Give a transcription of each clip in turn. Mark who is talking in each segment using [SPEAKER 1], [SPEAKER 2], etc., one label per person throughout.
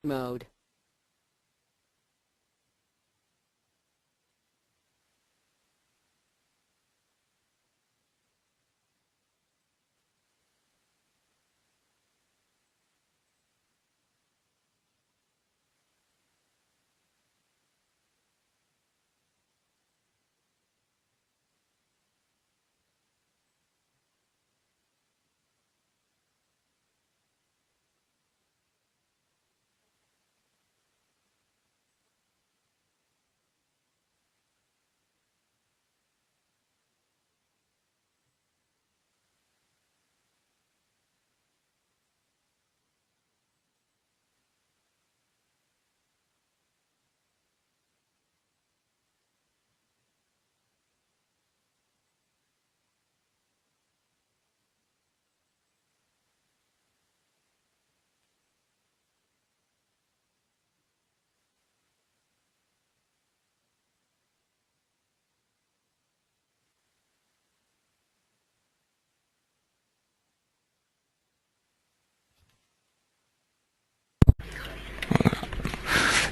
[SPEAKER 1] mode.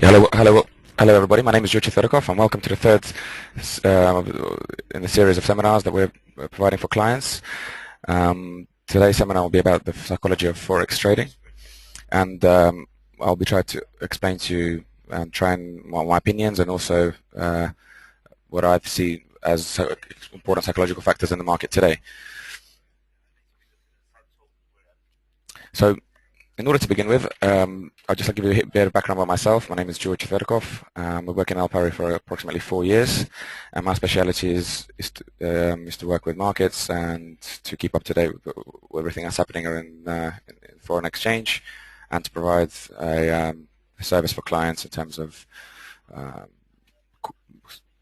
[SPEAKER 2] Yeah, hello, everybody. My name is Yurchi Fedorkov, and welcome to the third uh, in the series of seminars that we're providing for clients. Today's seminar will be about the psychology of forex trading, and I'll be trying to explain to you and try and my opinions, and also what I see as important psychological factors in the market today. So, in order to begin with, I'll just give you a bit of background about myself. My name is George Fedorkov. I work in ALPARI for approximately 4 years, and my specialty is to work with markets and to keep up to date with everything that's happening in foreign exchange, and to provide a service for clients uh,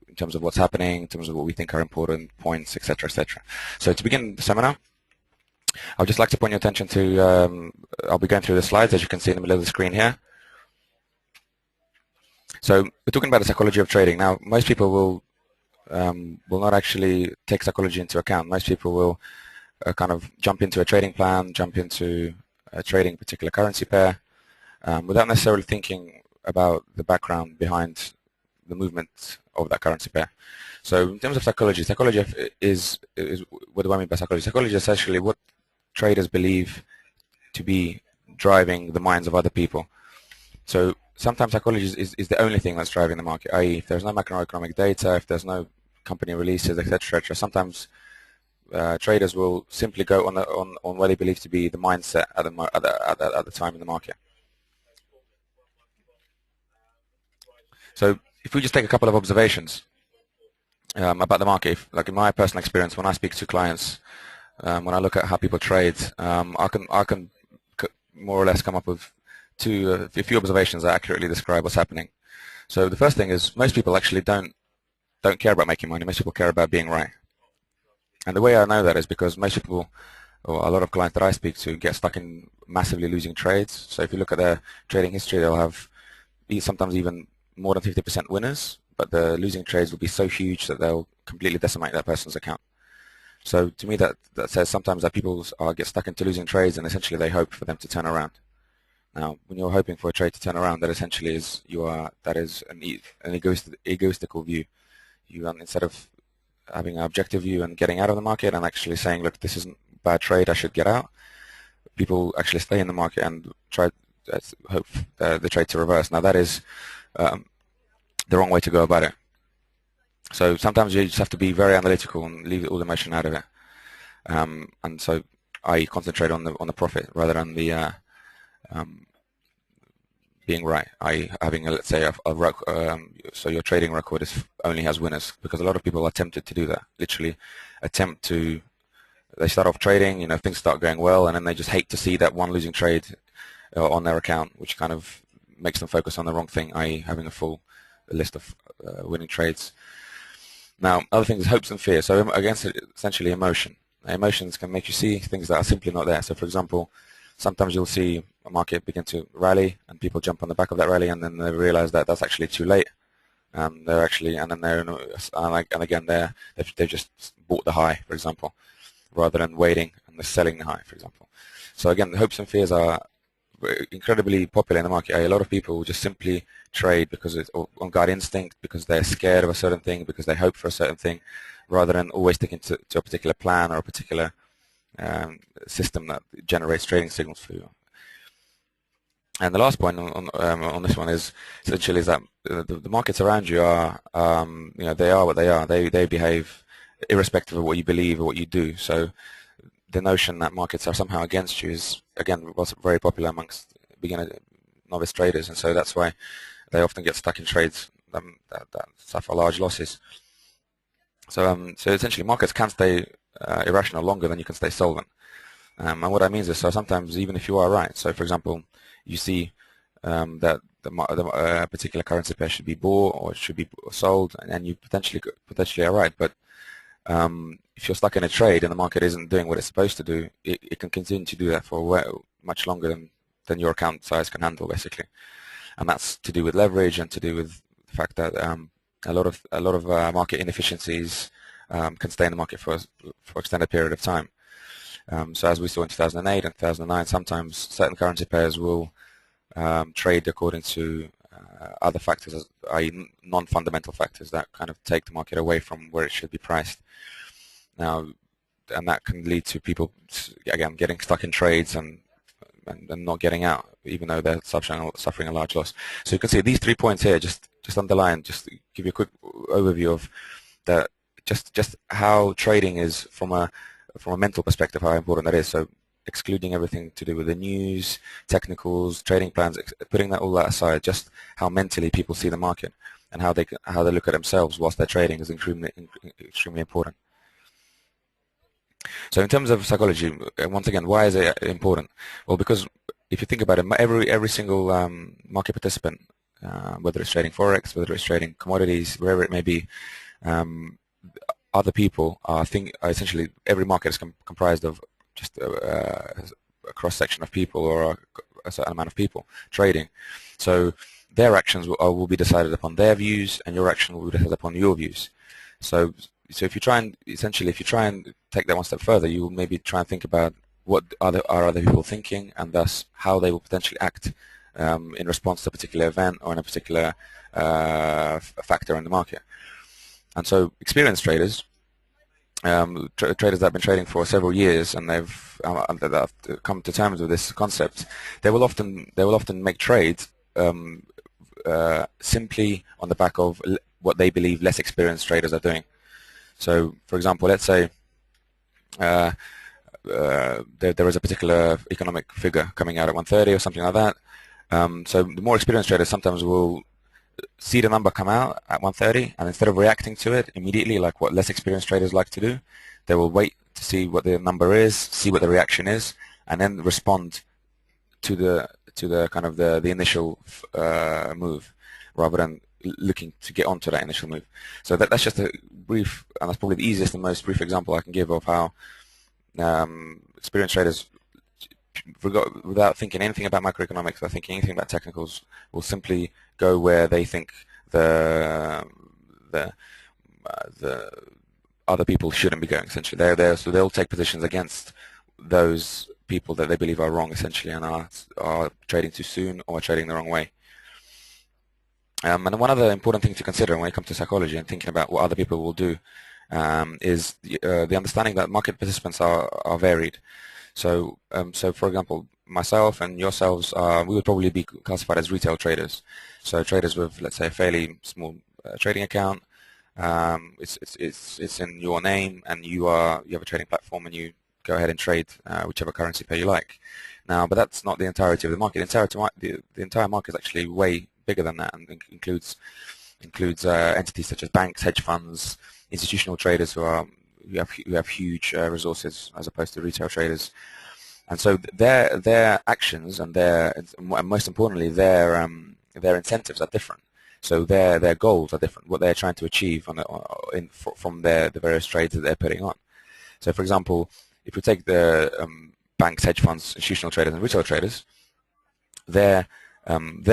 [SPEAKER 2] in terms of what's happening, in terms of what we think are important points, etc., etc. So to begin the seminar, I would just like to point your attention to, I'll be going through the slides, as you can see in the middle of the screen here. So we're talking about the psychology of trading. Now, most people will not actually take psychology into account. Most people will kind of jump into a trading plan, jump into trading a particular currency pair, without necessarily thinking about the background behind the movement of that currency pair. So in terms of psychology is what do I mean by psychology? Psychology is essentially what traders believe to be driving the minds of other people. So sometimes psychology is the only thing that's driving the market, i.e. if there's no macroeconomic data, if there's no company releases, etc., sometimes traders will simply go on what they believe to be the mindset at the time in the market. So if we just take a couple of observations about the market, like in my personal experience, when I speak to clients, when I look at how people trade, I can more or less come up with a few observations that accurately describe what's happening. So the first thing is most people actually don't care about making money. Most people care about being right. And the way I know that is because most people, or a lot of clients that I speak to, get stuck in massively losing trades. So if you look at their trading history, they'll have sometimes even more than 50% winners, but the losing trades will be so huge that they'll completely decimate that person's account. So to me, that says sometimes that people get stuck into losing trades, and essentially they hope for them to turn around. Now, when you're hoping for a trade to turn around, that essentially is an egoistical view. Instead of having an objective view and getting out of the market and actually saying, look, this isn't a bad trade, I should get out, people actually stay in the market and try to hope the trade to reverse. Now, that is the wrong way to go about it. So sometimes you just have to be very analytical and leave all the emotion out of it. And so I concentrate on the profit rather than the being right. Having let's say so your trading record only has winners, because a lot of people are tempted to do that. Literally, they start off trading, things start going well, and then they just hate to see that one losing trade on their account, which kind of makes them focus on the wrong thing, i.e. having a full list of winning trades. Now, other things is hopes and fears. So against essentially emotion. Emotions can make you see things that are simply not there. So for example, sometimes you'll see a market begin to rally and people jump on the back of that rally, and then they realize that that's actually too late. They've just bought the high, for example, rather than waiting and selling the high, for example. So again, the hopes and fears are incredibly popular in the market. A lot of people will just simply trade because it's on gut instinct, because they're scared of a certain thing, because they hope for a certain thing, rather than always sticking to a particular plan or a particular system that generates trading signals for you. And the last point on this one is essentially is that the markets around you are they are what they are. They behave irrespective of what you believe or what you do. So the notion that markets are somehow against you is, again, was very popular amongst beginner novice traders, and so that's why they often get stuck in trades that suffer large losses. So essentially markets can stay irrational longer than you can stay solvent. And what that means is, so sometimes even if you are right, so for example, you see that the particular currency pair should be bought or it should be sold, and you potentially are right, but if you're stuck in a trade and the market isn't doing what it's supposed to do, it can continue to do that for much longer than your account size can handle, basically. And that's to do with leverage and to do with the fact that a lot of market inefficiencies can stay in the market for extended period of time. So as we saw in 2008 and 2009, sometimes certain currency pairs will trade according to other factors, i.e. non-fundamental factors that kind of take the market away from where it should be priced. Now, and that can lead to people, again, getting stuck in trades and not getting out, even though they're suffering a large loss. So you can see these 3 points here, just underline, just to give you a quick overview of that, just how trading is from a mental perspective, how important that is. So excluding everything to do with the news, technicals, trading plans, putting all that aside, just how mentally people see the market and how they look at themselves whilst they're trading is extremely important. So in terms of psychology, once again, why is it important? Well, because if you think about it, every single market participant, whether it's trading forex, whether it's trading commodities, wherever it may be, other people are essentially every market is comprised of just a cross-section of people or a certain amount of people trading. So their actions will be decided upon their views, and your action will be decided upon your views. So if you try and take that one step further, you will maybe try and think about what are other people thinking, and thus how they will potentially act in response to a particular event or in a particular factor in the market. And so experienced traders, traders that have been trading for several years and they've come to terms with this concept, they will often make trades simply on the back of what they believe less experienced traders are doing. So, for example, let's say there is a particular economic figure coming out at 130 or something like that. So the more experienced traders sometimes will see the number come out at 130, and instead of reacting to it immediately, like what less experienced traders like to do, they will wait to see what the number is, see what the reaction is, and then respond to the kind of the initial move, rather than looking to get onto that initial move. So that's just a brief, and that's probably the easiest and most brief example I can give of how experienced traders, without thinking anything about macroeconomics, without thinking anything about technicals, will simply go where they think the other people shouldn't be going. Essentially, so they'll take positions against those people that they believe are wrong, essentially, and are trading too soon or trading the wrong way. And one other important thing to consider when it comes to psychology and thinking about what other people will do is the understanding that market participants are varied. So for example, myself and yourselves, we would probably be classified as retail traders. So traders with, let's say, a fairly small trading account. It's in your name, and you have a trading platform, and you go ahead and trade whichever currency pair you like. Now, but that's not the entirety of the market. The entire market is actually way bigger than that, and includes entities such as banks, hedge funds, institutional traders who have huge resources as opposed to retail traders. And so their actions and most importantly their incentives are different. So their goals are different. What they're trying to achieve from the various trades that they're putting on. So, for example, if we take the banks, hedge funds, institutional traders, and retail traders, their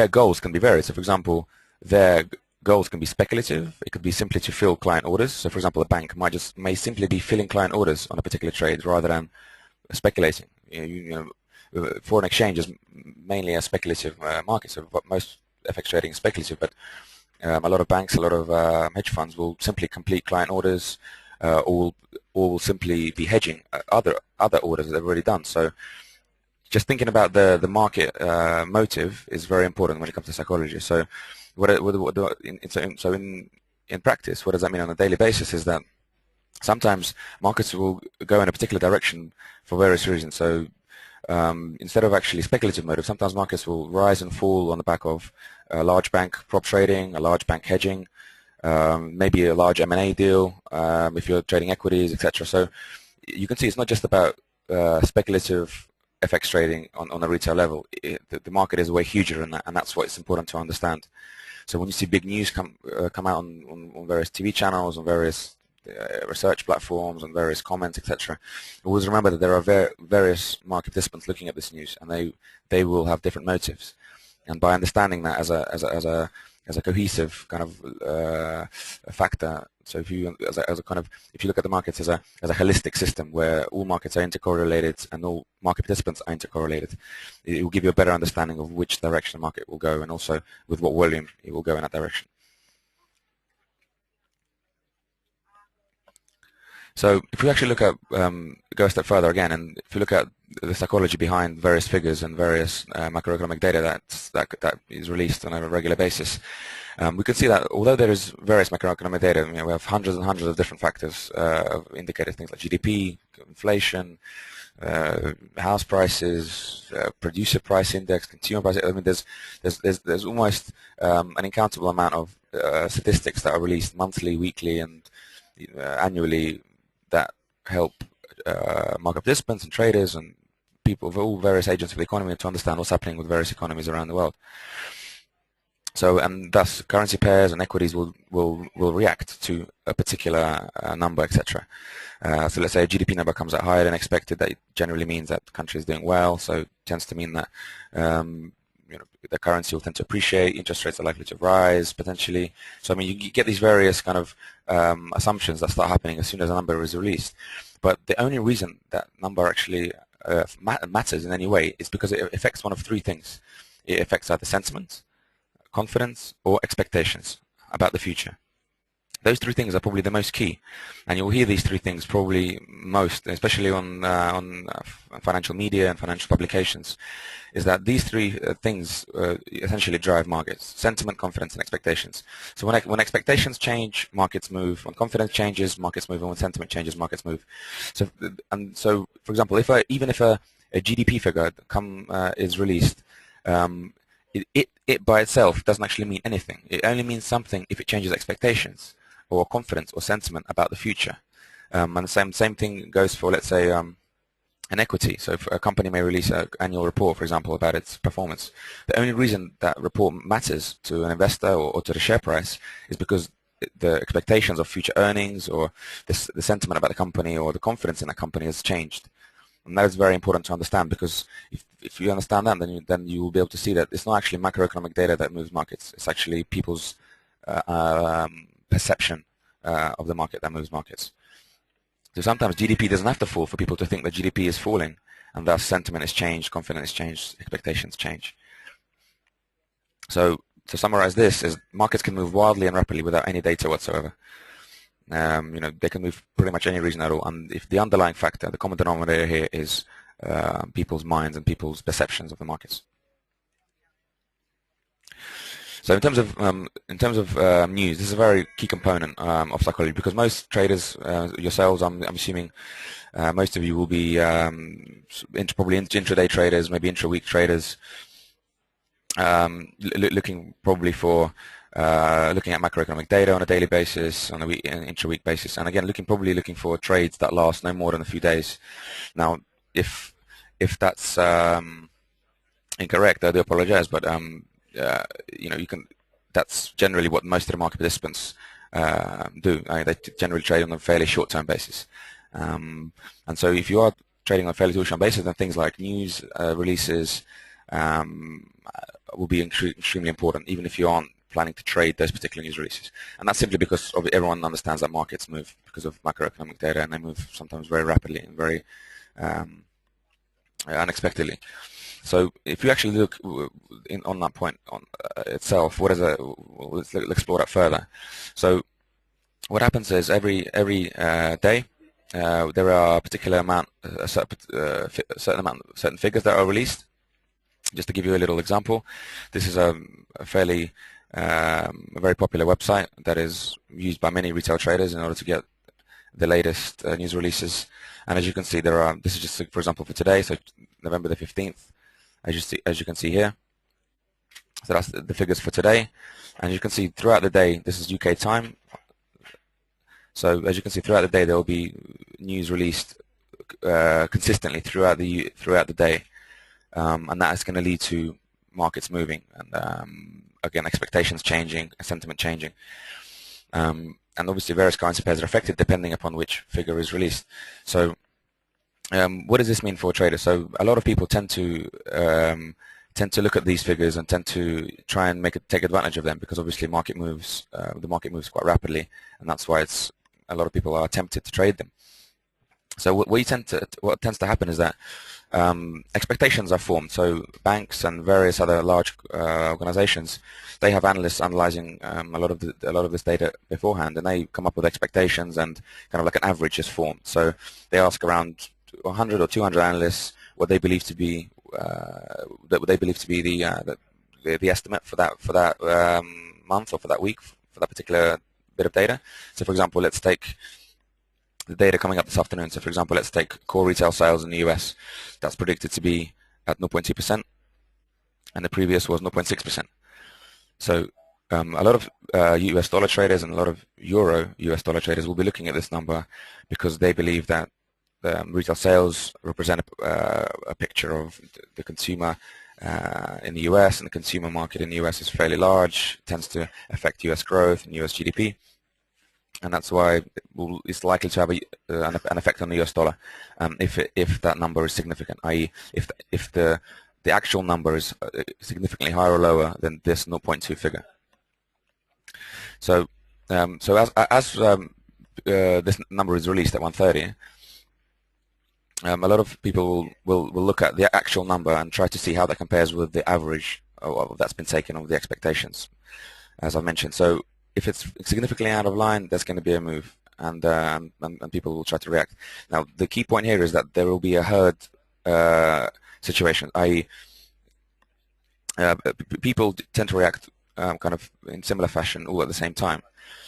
[SPEAKER 2] goals can be varied. So, for example, their goals can be speculative. It could be simply to fill client orders. So, for example, a bank may simply be filling client orders on a particular trade rather than speculating. foreign exchange is mainly a speculative market, so most FX trading is speculative, but a lot of banks, a lot of hedge funds will simply complete client orders, or will simply be hedging other orders that they've already done. So just thinking about the market motive is very important when it comes to psychology. So in practice, what does that mean on a daily basis is that sometimes markets will go in a particular direction for various reasons. So instead of actually speculative motive, sometimes markets will rise and fall on the back of a large bank prop trading, a large bank hedging, maybe a large M&A deal if you're trading equities, etc. So you can see it's not just about speculative FX trading on a retail level. The market is way huger than that, and that's what it's important to understand. So when you see big news come out on various TV channels, on various research platforms, on various comments, etc., always remember that there are various market participants looking at this news, and they will have different motives. And by understanding that as a cohesive kind of factor, so if you if you look at the markets as a holistic system where all markets are intercorrelated and all market participants are intercorrelated, it will give you a better understanding of which direction the market will go, and also with what volume it will go in that direction. So if we actually look at, go a step further again, and if you look at the psychology behind various figures and various macroeconomic data that is released on a regular basis, we can see that although there is various macroeconomic data, we have hundreds and hundreds of different factors of indicators, things like GDP, inflation, house prices, producer price index, consumer price. I mean, there's almost an incountable amount of statistics that are released monthly, weekly, and annually that help market participants and traders and people of all various agents of the economy to understand what's happening with various economies around the world. So, and thus currency pairs and equities will react to a particular number, etc. So let's say a GDP number comes out higher than expected. That generally means that the country is doing well. So it tends to mean that the currency will tend to appreciate. Interest rates are likely to rise potentially. So I mean, you get these various kind of assumptions that start happening as soon as a number is released. But the only reason that number actually matters in any way is because it affects one of three things. It affects either sentiment, confidence, or expectations about the future. Those three things are probably the most key, and you'll hear these three things probably most, especially on financial media and financial publications, is that these three things essentially drive markets: sentiment, confidence, and expectations. So when expectations change, markets move. When confidence changes, markets move. And when sentiment changes, markets move. So for example, even if a GDP figure is released, it by itself doesn't actually mean anything. It only means something if it changes expectations or confidence or sentiment about the future. And the same thing goes for, let's say, an equity. So if a company may release an annual report, for example, about its performance, the only reason that report matters to an investor or to the share price is because the expectations of future earnings or the sentiment about the company or the confidence in that company has changed. And that is very important to understand, because if you understand that, then you will be able to see that it's not actually macroeconomic data that moves markets. It's actually people's perception of the market that moves markets. So sometimes GDP doesn't have to fall for people to think that GDP is falling, and thus sentiment has changed, confidence has changed, expectations change. So to summarize this, is markets can move wildly and rapidly without any data whatsoever. They can move pretty much any reason at all, and if the underlying factor, the common denominator here, is people's minds and people's perceptions of the markets. So in terms of news, this is a very key component of psychology, because most traders, yourselves, I'm assuming, most of you will be probably intraday traders, maybe intra-week traders, looking probably for looking at macroeconomic data on a daily basis, on a intra-week basis, and again probably looking for trades that last no more than a few days. Now, if that's incorrect, I do apologize, but that's generally what most of the market participants do. They generally trade on a fairly short-term basis, and so if you are trading on a fairly short-term basis, then things like news releases will be extremely important, even if you aren't planning to trade those particular news releases. And that's simply because everyone understands that markets move because of macroeconomic data, and they move sometimes very rapidly and very unexpectedly. So if you actually look on that point on itself, what is it? Let's explore that further. So what happens is every day there are a particular amount, certain figures that are released. Just to give you a little example, this is a fairly a very popular website that is used by many retail traders in order to get the latest news releases. And as you can see, there are. This is just for example for today, so November the 15th. As you can see here, so that's the figures for today. And you can see throughout the day, this is UK time. So as you can see throughout the day, there will be news released consistently throughout the day, and that is going to lead to markets moving and again expectations changing, sentiment changing, and obviously various currency pairs are affected depending upon which figure is released. So what does this mean for traders? So a lot of people tend to look at these figures and tend to try and take advantage of them because obviously the market moves quite rapidly, and that's why a lot of people are tempted to trade them. So what tends to happen is that expectations are formed. So banks and various other large organizations, they have analysts analyzing a lot of this data beforehand, and they come up with expectations, and kind of like an average is formed. So they ask around 100 or 200 analysts what they believe to be the estimate for that month or for that week for that particular bit of data. So for example, let's take the data coming up this afternoon. So for example, let's take core retail sales in the US. That's predicted to be at 0.2%, and the previous was 0.6%. So a lot of US dollar traders and a lot of Euro US dollar traders will be looking at this number because they believe that retail sales represent a picture of the consumer in the US, and the consumer market in the US is fairly large, tends to affect US growth and US GDP. And that's why it's likely to have an effect on the US dollar if that number is significant, i.e. if the actual number is significantly higher or lower than this 0.2 figure. So as this number is released at 1:30, a lot of people will look at the actual number and try to see how that compares with the average that's been taken of the expectations, as I mentioned. So if it's significantly out of line, there's going to be a move, and people will try to react. Now, the key point here is that there will be a herd situation, i.e. People tend to react kind of in similar fashion all at the same time,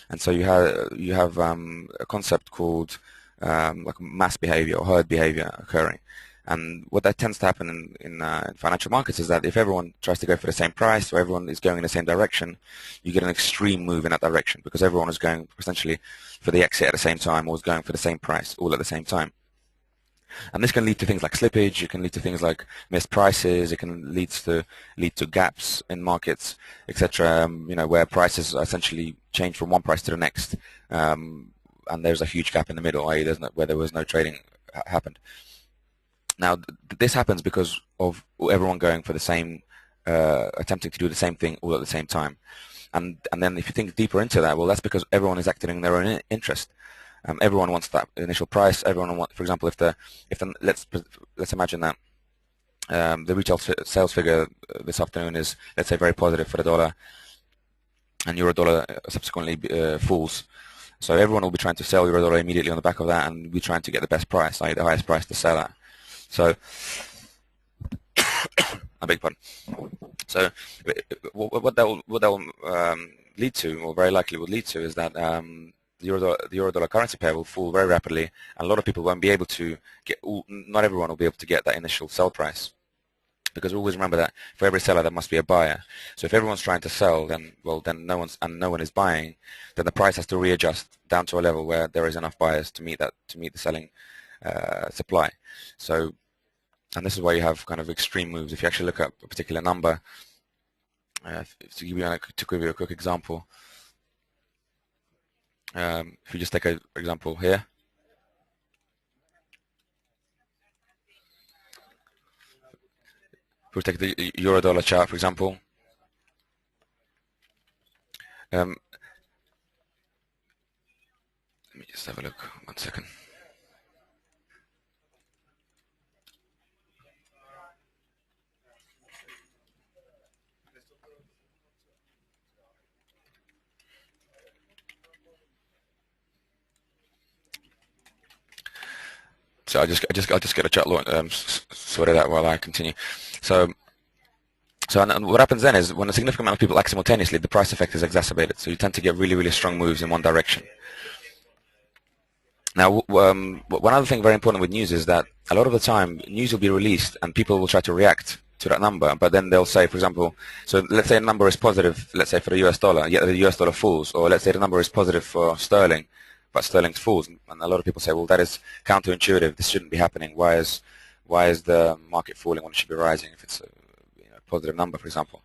[SPEAKER 2] and so you have a concept called like mass behavior or herd behavior occurring. And what that tends to happen in financial markets is that if everyone tries to go for the same price or everyone is going in the same direction, you get an extreme move in that direction because everyone is going essentially for the exit at the same time or is going for the same price all at the same time. And this can lead to things like slippage. It can lead to things like missed prices. It can lead to gaps in markets, etc. Where prices essentially change from one price to the next, and there's a huge gap in the middle, i.e., where there was no trading happened. Now, this happens because of everyone going for the same, attempting to do the same thing all at the same time. And then if you think deeper into that, well, that's because everyone is acting in their own interest. Everyone wants that initial price. Everyone wants, for example, let's imagine that the retail sales figure this afternoon is, let's say, very positive for the dollar, and euro dollar subsequently falls. So everyone will be trying to sell euro dollar immediately on the back of that, and be trying to get the best price, i.e. the highest price to sell at. So, I beg pardon. So, what that will lead to, or very likely would lead to, is that the euro dollar currency pair will fall very rapidly, and a lot of people won't be able to not everyone will be able to get that initial sell price. Because always remember that for every seller there must be a buyer. So if everyone's trying to sell, then no one is buying, then the price has to readjust down to a level where there is enough buyers to meet the selling supply. So, and this is why you have kind of extreme moves. If you actually look at a particular number, to give you a quick example, if you just take an example here. If we take the euro dollar chart, for example, let me just have a look. 1 second. So I'll just get a chat sorted out while I continue. So and what happens then is when a significant amount of people act simultaneously, the price effect is exacerbated. So you tend to get really, really strong moves in one direction. Now, one other thing very important with news is that a lot of the time news will be released and people will try to react to that number, but then they'll say, for example, so let's say a number is positive, let's say for the US dollar, yet the US dollar falls, or let's say the number is positive for sterling, but sterling falls, and a lot of people say, well, that is counterintuitive. This shouldn't be happening. Why is the market falling when it should be rising if it's a positive number, for example?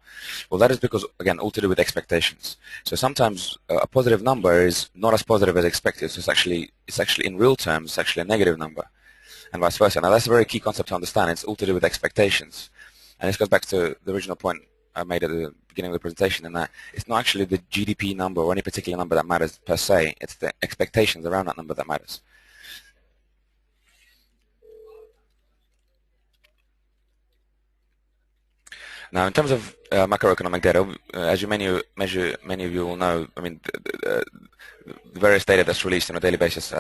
[SPEAKER 2] Well, that is because, again, all to do with expectations. So sometimes a positive number is not as positive as expected. So it's actually in real terms, it's actually a negative number, and vice versa. Now that's a very key concept to understand. It's all to do with expectations, and this goes back to the original point I made at the beginning of the presentation, in that it's not actually the GDP number or any particular number that matters per se. It's the expectations around that number that matters. Now, in terms of macroeconomic data, as many of you will know, I mean, the various data that's released on a daily basis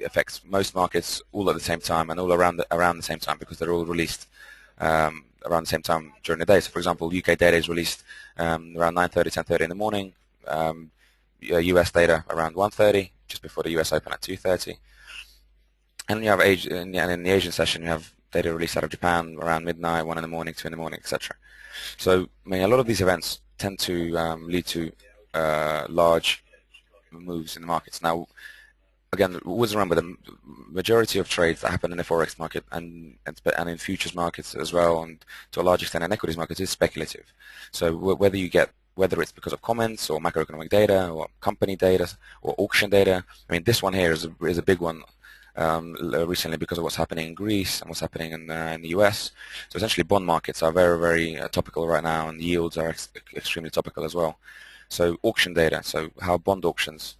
[SPEAKER 2] affects most markets all at the same time and all around the same time, because they're all released around the same time during the day. So, for example, UK data is released around 9:30, 10:30 in the morning. US data around 1:30, just before the US Open at 2:30. And you have in the Asian session, you have data released out of Japan around midnight, 1 in the morning, 2 in the morning, etc. So, I mean, a lot of these events tend to lead to large moves in the markets. Now, again, always remember the majority of trades that happen in the forex market and in futures markets as well, and to a large extent in equities markets, is speculative. So whether it's because of comments or macroeconomic data or company data or auction data, I mean, this one here is a big one. Recently, because of what's happening in Greece and what's happening in the US. So essentially bond markets are very, very topical right now, and yields are extremely topical as well. So auction data, so how bond auctions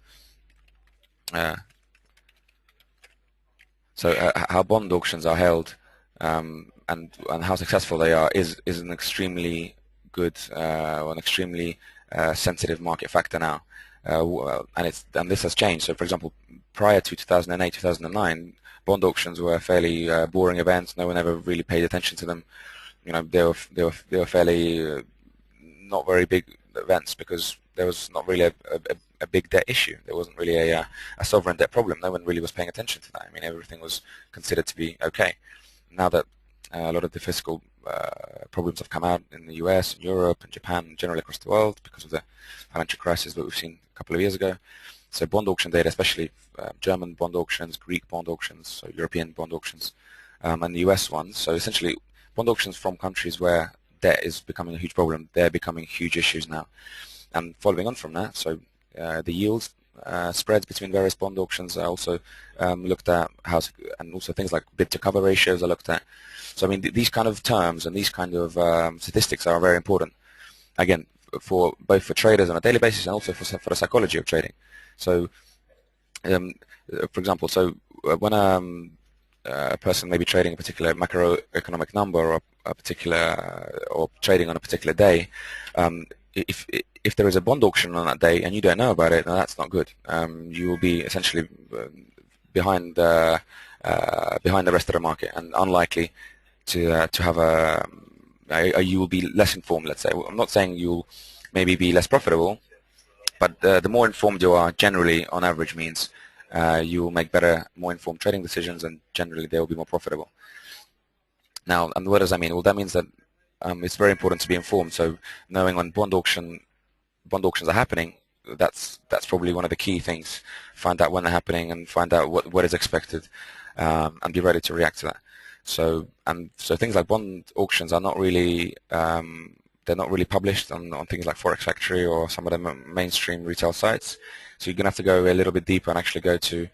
[SPEAKER 2] how bond auctions are held, and how successful they are is an extremely good an extremely sensitive market factor now. And this has changed. So, for example, prior to 2008, 2009, bond auctions were fairly boring events. No one ever really paid attention to them. You know, they were fairly not very big events, because there was not really a big debt issue. There wasn't really a sovereign debt problem. No one really was paying attention to that. I mean, everything was considered to be okay. Now that a lot of the fiscal problems have come out in the US, and Europe, and Japan, and generally across the world because of the financial crisis that we've seen a couple of years ago. So bond auction data, especially German bond auctions, Greek bond auctions, so European bond auctions, and the US ones. So essentially bond auctions from countries where debt is becoming a huge problem, they're becoming huge issues now. And following on from that, so the yields spreads between various bond auctions are also looked at, and also things like bid to cover ratios are looked at. So I mean, these kind of terms and these kind of statistics are very important, again, for both for traders on a daily basis and also for the psychology of trading. So, for example, so when a person may be trading a particular macroeconomic number or or trading on a particular day, if there is a bond auction on that day and you don't know about it, then that's not good. You will be essentially behind the rest of the market and unlikely to have you will be less informed. Let's say, I'm not saying you'll maybe be less profitable, but the more informed you are, generally, on average, means you will make better, more informed trading decisions, and generally they will be more profitable. Now, and what does that mean? Well, that means that it's very important to be informed. So knowing when bond auctions are happening, that's probably one of the key things. Find out when they're happening and find out what is expected, and be ready to react to that. So things like bond auctions are not really they're not really published on things like Forex Factory or some of the mainstream retail sites. So you're gonna have to go a little bit deeper and actually go to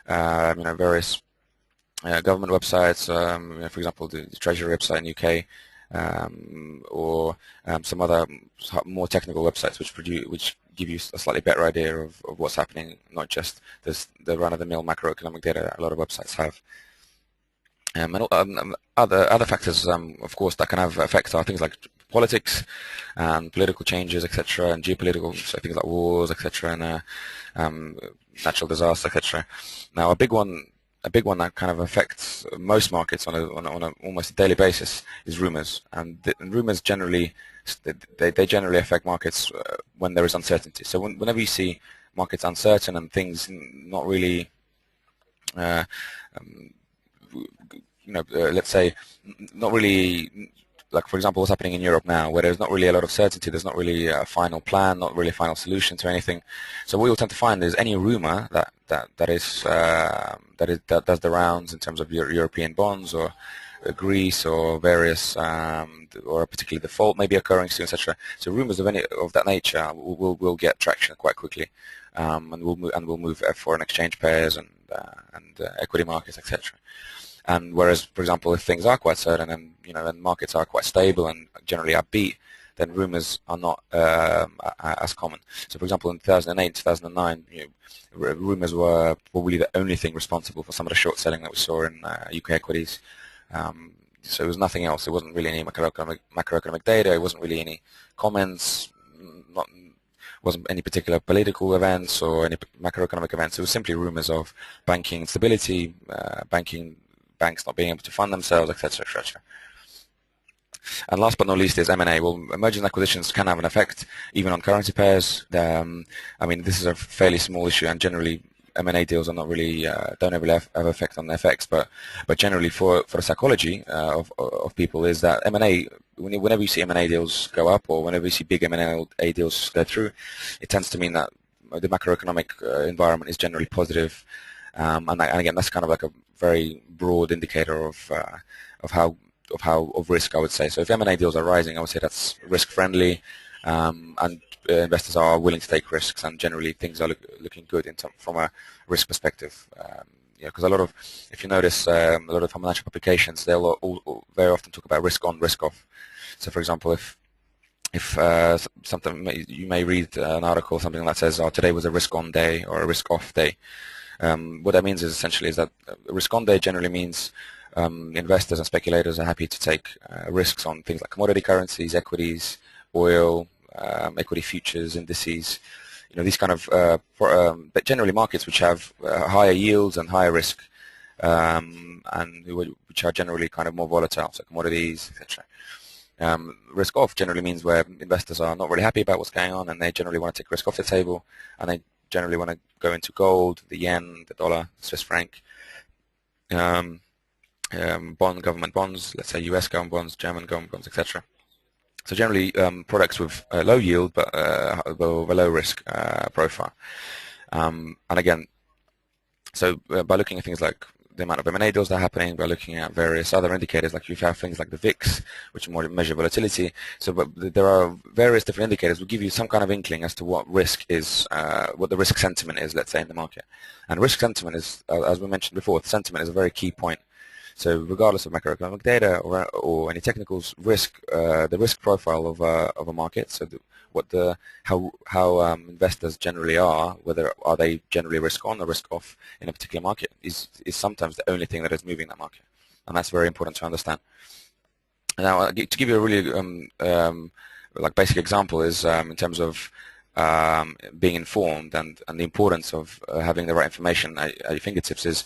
[SPEAKER 2] various government websites. For example, the Treasury website in UK, or some other more technical websites which give you a slightly better idea of what's happening, not just the run-of-the-mill macroeconomic data a lot of websites have. And other factors, of course, that can have effects are things like politics and political changes, etc., and geopolitical, so things like wars, etc., and natural disasters, etc. Now, a big one a big one that kind of affects most markets on a almost a daily basis is rumors, and rumors generally they generally affect markets when there is uncertainty. So whenever you see markets uncertain and things not really, let's say, not really, like for example, what's happening in Europe now, where there's not really a lot of certainty, there's not really a final plan, not really a final solution to anything. So what you'll tend to find is any rumor that does the rounds in terms of European bonds or Greece or various or a particular default may be occurring soon, etc. So rumors of any of that nature will get traction quite quickly, and will move foreign exchange pairs and equity markets, etc. And whereas, for example, if things are quite certain and and markets are quite stable and generally upbeat, then rumors are not as common. So, for example, in 2008, 2009, rumors were probably the only thing responsible for some of the short selling that we saw in UK equities. So it was nothing else. It wasn't really any macroeconomic data. It wasn't really any comments. Wasn't any particular political events or any macroeconomic events. It was simply rumors of banking instability, banks not being able to fund themselves, etc., etc. And last but not least is M&A. Well, mergers and acquisitions can have an effect even on currency pairs. I mean, this is a fairly small issue, and generally M&A deals are not really don't really have effect on the FX. But generally, for the psychology of people, is that M&A, whenever you see M&A deals go up or whenever you see big M&A deals go through, it tends to mean that the macroeconomic environment is generally positive. And again, that's kind of like a very broad indicator of risk, I would say. So if M&A deals are rising, I would say that's risk friendly, and investors are willing to take risks, and generally things are looking good from a risk perspective. Because a lot of, if you notice, a lot of financial publications, they'll all very often talk about risk on, risk off. So for example, if something, you may read an article, something that says, "Oh, today was a risk on day" or a risk off day. What that means is essentially that a risk on day generally means investors and speculators are happy to take risks on things like commodity currencies, equities, oil, equity futures, indices, these kind of, but generally markets which have higher yields and higher risk, and which are generally kind of more volatile, so commodities, etc. Risk off generally means where investors are not really happy about what's going on, and they generally want to take risk off the table, and they generally want to go into gold, the yen, the dollar, Swiss franc, government bonds, let's say US government bonds, German government bonds, etc. So generally products with low yield but with a low risk profile. And again, so by looking at things like the amount of M&A deals that are happening, by looking at various other indicators, like you have things like the VIX, which measure volatility. So but there are various different indicators will give you some kind of inkling as to what risk is, what the risk sentiment is, let's say, in the market. And risk sentiment is, as we mentioned before, sentiment is a very key point. So regardless of macroeconomic data or any technicals, the risk profile of a market, so how investors generally are, whether are they generally risk on or risk off in a particular market, is sometimes the only thing that is moving that market, and that's very important to understand. Now, to give you a really like basic example is in terms of being informed and the importance of having the right information at your fingertips is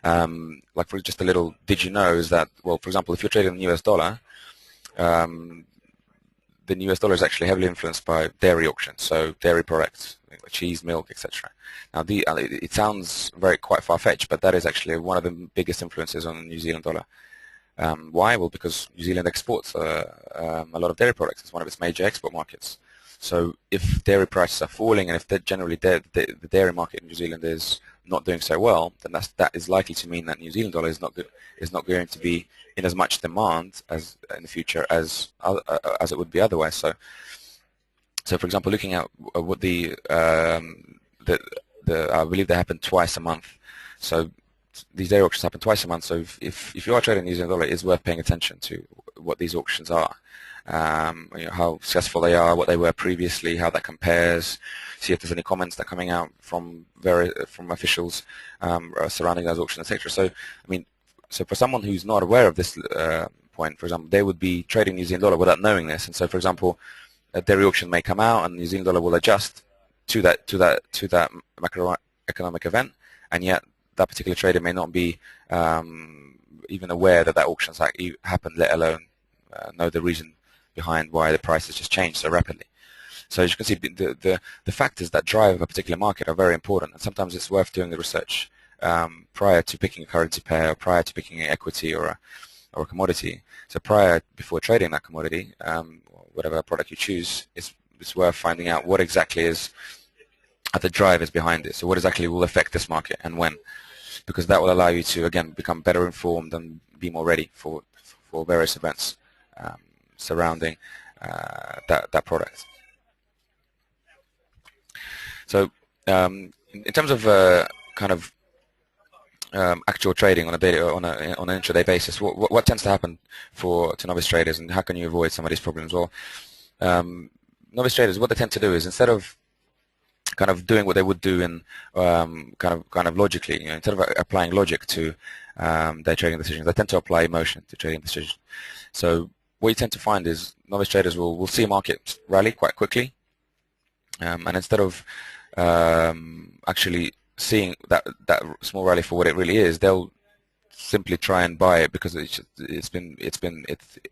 [SPEAKER 2] like for just a little did you know is that, well, for example, if you're trading the US dollar, the US dollar is actually heavily influenced by dairy auctions, so dairy products, like cheese, milk, etc. Now, it sounds quite far-fetched, but that is actually one of the biggest influences on the New Zealand dollar. Why? Well, because New Zealand exports a lot of dairy products. It's one of its major export markets. So if dairy prices are falling, and if generally the dairy market in New Zealand is not doing so well, then that is likely to mean that New Zealand dollar is not going to be in as much demand as in the future as it would be otherwise. So for example, looking at what I believe they happen twice a month. So these dairy auctions happen twice a month. So if you are trading New Zealand dollar, it is worth paying attention to what these auctions are. How successful they are, what they were previously, how that compares, see if there's any comments that are coming out from officials surrounding those auctions, etc. So, I mean, so for someone who's not aware of this point, for example, they would be trading New Zealand dollar without knowing this, and so, for example, a dairy auction may come out, and New Zealand dollar will adjust to that macroeconomic event, and yet that particular trader may not be even aware that auction's happened, let alone know the reason behind why the price has just changed so rapidly. So as you can see, the factors that drive a particular market are very important, and sometimes it's worth doing the research prior to picking a currency pair, or prior to picking an equity or a commodity. So before trading that commodity, whatever product you choose, it's worth finding out what exactly is the drivers behind it. So what exactly will affect this market and when, because that will allow you to, again, become better informed and be more ready for various events surrounding that product. So in terms of kind of actual trading on on an intraday basis, what tends to happen to novice traders, and how can you avoid some of these problems? Well, novice traders, what they tend to do is, instead of kind of doing what they would do in kind of logically, instead of applying logic to their trading decisions, they tend to apply emotion to trading decisions. So what you tend to find is novice traders will see a market rally quite quickly, and instead of actually seeing that small rally for what it really is, they'll simply try and buy it because the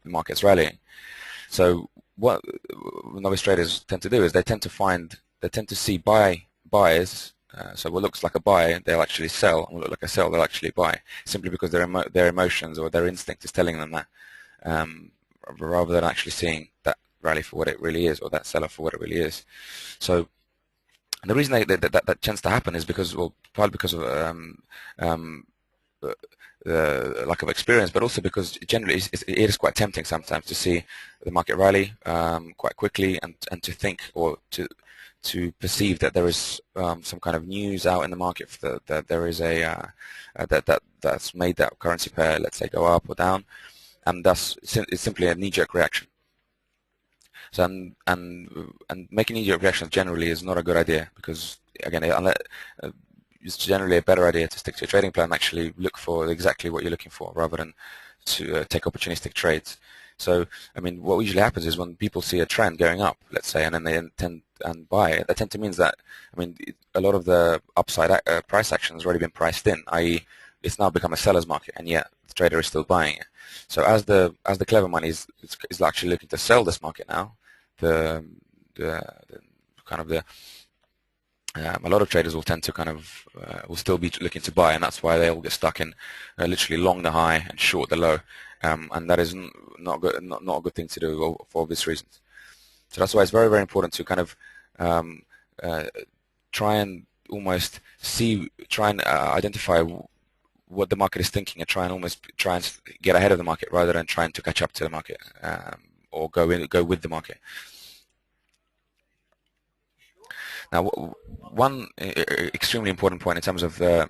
[SPEAKER 2] market's rallying. So what novice traders tend to do is they tend to see buyers. So what looks like a buy, they'll actually sell, and what looks like a sell, they'll actually buy, simply because their emotions or their instinct is telling them that, rather than actually seeing that rally for what it really is, or that seller for what it really is. So the reason that tends to happen is because, well, partly because of lack of experience, but also because generally it is quite tempting sometimes to see the market rally quite quickly, and to think, or to perceive that there is some kind of news out in the market that there is that's made that currency pair, let's say, go up or down, and thus it's simply a knee-jerk reaction. So and making knee-jerk reactions generally is not a good idea, because again, it's generally a better idea to stick to your trading plan and actually look for exactly what you're looking for, rather than to take opportunistic trades. So I mean, what usually happens is when people see a trend going up, let's say, and then they tend and buy it, that tend to means that, I mean, a lot of the upside price action has already been priced in, i.e. it's now become a seller's market, and yet the trader is still buying it. So as the clever money is actually looking to sell this market now, a lot of traders will tend to will still be looking to buy, and that's why they all get stuck in literally long the high and short the low, and that is not a good thing to do for obvious reasons. So that's why it's very, very important to kind of try and almost identify what the market is thinking, and try and get ahead of the market, rather than trying to catch up to the market, or go with the market. Now, one extremely important point in terms of the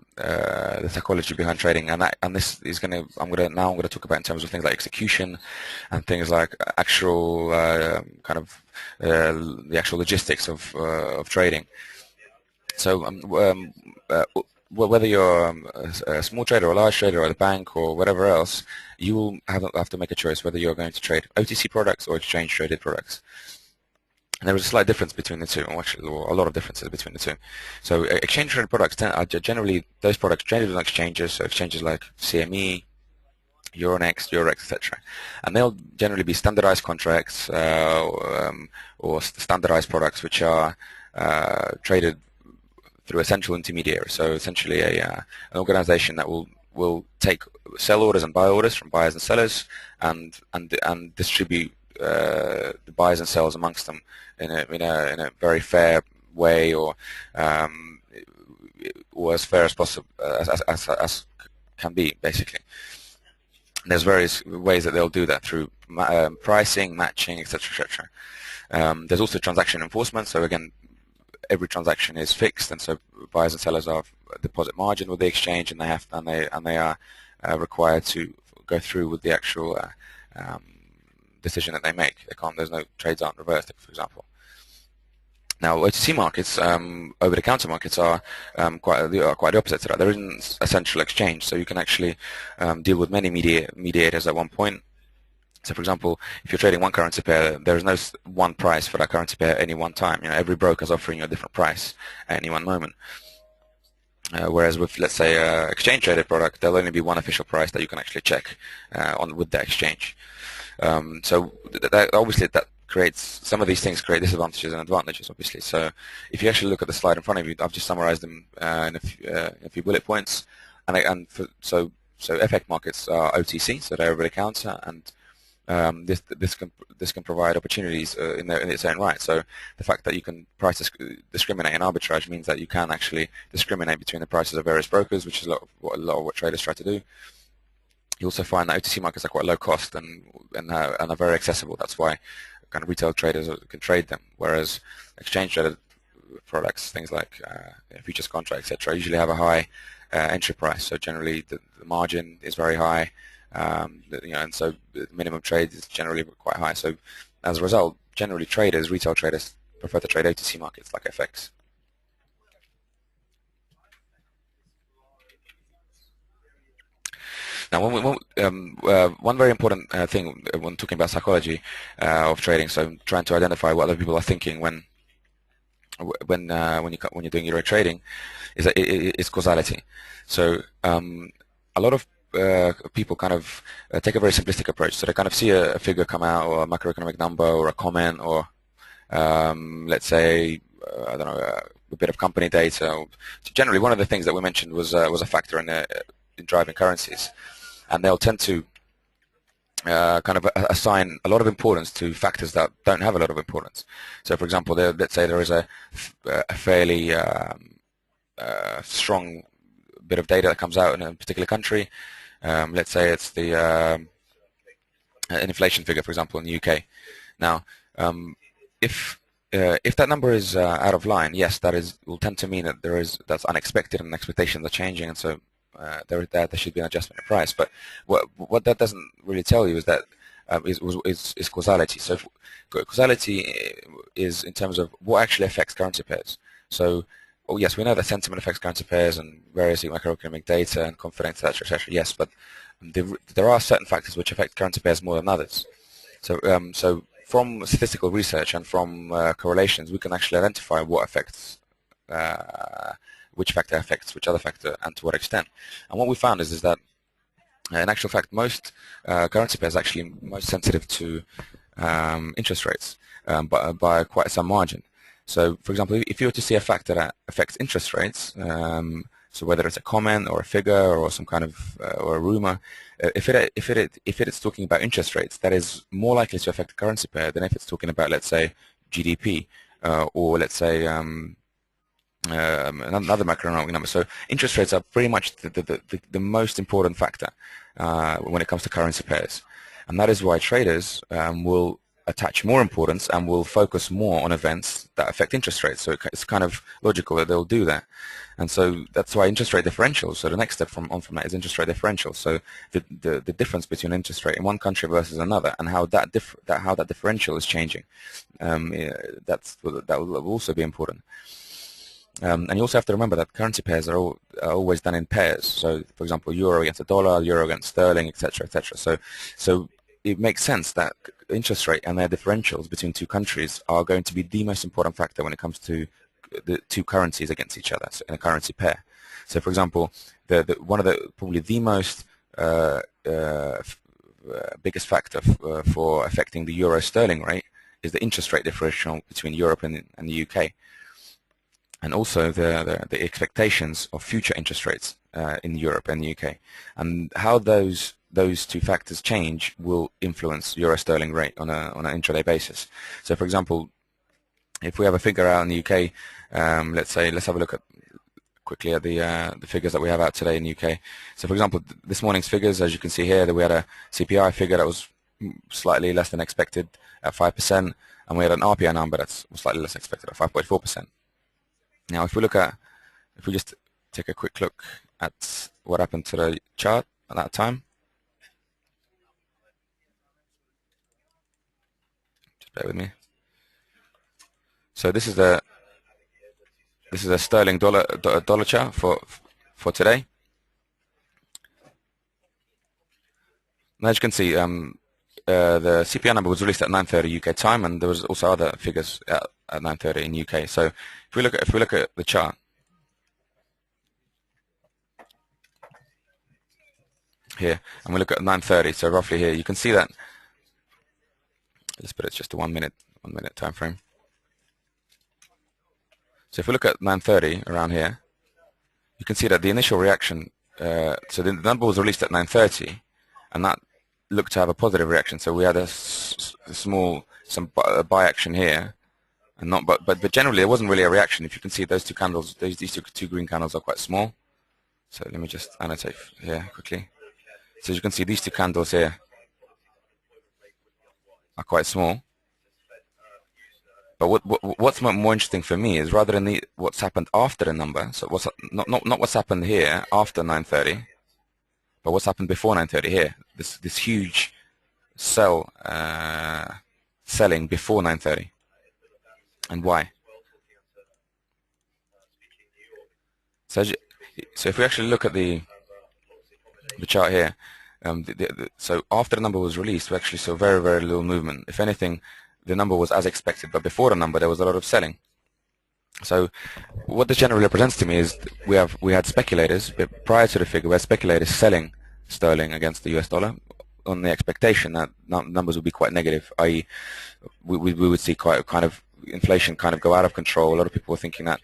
[SPEAKER 2] psychology behind trading, and this is I'm going to talk about in terms of things like execution, and things like actual the actual logistics of trading. So whether you're a small trader or a large trader, or at a bank or whatever else, you will have to make a choice whether you're going to trade OTC products or exchange traded products. And there is a slight difference between the two, or actually a lot of differences between the two. So exchange traded products are generally those products traded on exchanges, so exchanges like CME, Euronext, Eurex, etc. And they'll generally be standardized contracts or standardized products which are traded through a central intermediary. So essentially an organization that will take sell orders and buy orders from buyers and sellers, and distribute the buys and sells amongst them in a very fair way, or as fair as possible as can be, basically. And there's various ways that they'll do that through pricing, matching, etc., etc. There's also transaction enforcement. So again, every transaction is fixed, and so buyers and sellers are deposit margin with the exchange, and they are required to go through with the actual decision that they make. There's no trades aren't reversed, for example. Now, OTC markets, over-the-counter markets, are quite the opposite to that. There isn't a central exchange, so you can actually deal with many mediators at one point. So, for example, if you're trading one currency pair, there is no one price for that currency pair at any one time. Every broker is offering you a different price at any one moment. Whereas with, let's say, exchange traded product, there'll only be one official price that you can actually check on with the exchange. So obviously that creates, some of these things create disadvantages and advantages, obviously. So if you actually look at the slide in front of you, I've just summarized them in a few bullet points. So FX markets are OTC, so they're over the counter, and this can provide opportunities in its own right. So the fact that you can price discriminate in arbitrage means that you can actually discriminate between the prices of various brokers, which is a lot of what traders try to do. You also find that OTC markets are quite low cost and are very accessible. That's why kind of retail traders can trade them, whereas exchange traded products, things like futures contracts, etc., usually have a high entry price. So generally the margin is very high, and so the minimum trade is generally quite high. So as a result, generally retail traders, prefer to trade OTC markets like FX. Now, one very important thing when talking about psychology of trading, so trying to identify what other people are thinking when you're doing Euro trading, is that it's causality. So a lot of people kind of take a very simplistic approach. So they kind of see a figure come out, or a macroeconomic number, or a comment, or let's say I don't know, a bit of company data. So generally, one of the things that we mentioned was a factor in driving currencies, and they'll tend to kind of assign a lot of importance to factors that don't have a lot of importance. So, for example, let's say there is a fairly strong bit of data that comes out in a particular country. Let's say it's the an inflation figure, for example, in the UK. Now, if that number is out of line, yes, will tend to mean that that's unexpected and expectations are changing, and so there should be an adjustment in price. But what that doesn't really tell you is that is causality. So causality is in terms of what actually affects currency pairs. So yes, we know that sentiment affects currency pairs and various macroeconomic data and confidence, etc., etc. Yes, but there are certain factors which affect currency pairs more than others. So from statistical research and from correlations, we can actually identify what affects which factor affects which other factor and to what extent. And what we found is that in actual fact, most currency pairs are actually most sensitive to interest rates by quite some margin. So, for example, if you were to see a factor that affects interest rates, so whether it's a comment or a figure or some kind of or a rumor, if it is talking about interest rates, that is more likely to affect the currency pair than if it's talking about, let's say, GDP or let's say another macroeconomic number. So interest rates are pretty much the most important factor when it comes to currency pairs, and that is why traders will attach more importance and will focus more on events that affect interest rates. So it's kind of logical that they'll do that. And so that's why interest rate differentials, so the next step from that is interest rate differentials. So the difference between interest rate in one country versus another and how that differential is changing, that will also be important. And you also have to remember that currency pairs are always done in pairs. So, for example, euro against the dollar, euro against sterling, etc., etc. So it makes sense that interest rate and their differentials between two countries are going to be the most important factor when it comes to the two currencies against each other in a currency pair. So, for example, one of the probably the most biggest factor for affecting the euro sterling rate is the interest rate differential between Europe and the UK, and also the expectations of future interest rates in Europe and the UK, and how those two factors change will influence euro sterling rate on an intraday basis. So, for example, if we have a figure out in the UK, let's have a look quickly at the figures that we have out today in the UK. So, for example, this morning's figures, as you can see here, that we had a CPI figure that was slightly less than expected at 5%, and we had an RPI number that's slightly less expected at 5.4%. Now, if we just take a quick look at what happened to the chart at that time. Just bear with me. So this is a sterling dollar chart for today. Now, as you can see, the CPI number was released at 9:30 UK time, and there was also other figures at 9:30 in UK. So if we look at the chart, here, and we look at 9:30, so roughly here, you can see that. Let's put it just a 1 minute time frame. So if we look at 9:30 around here, you can see that the initial reaction, so the number was released at 9:30, and that looked to have a positive reaction. So we had a some buy action here, and not, but generally it wasn't really a reaction. If you can see those two candles, these two green candles are quite small. So let me just annotate here quickly. So as you can see, these two candles here are quite small. But what's more interesting for me is rather than what's happened after the number. So what's not what's happened here after 9:30, but what's happened before 9:30 here. This huge selling before 9:30, and why? So if we actually look at the chart here, so after the number was released, we actually saw very little movement. If anything, the number was as expected, but before the number there was a lot of selling. So what this generally represents to me is we had speculators prior to the figure. We had speculators selling sterling against the US dollar on the expectation that numbers would be quite negative, i.e. we would see quite kind of inflation kind of go out of control. A lot of people were thinking that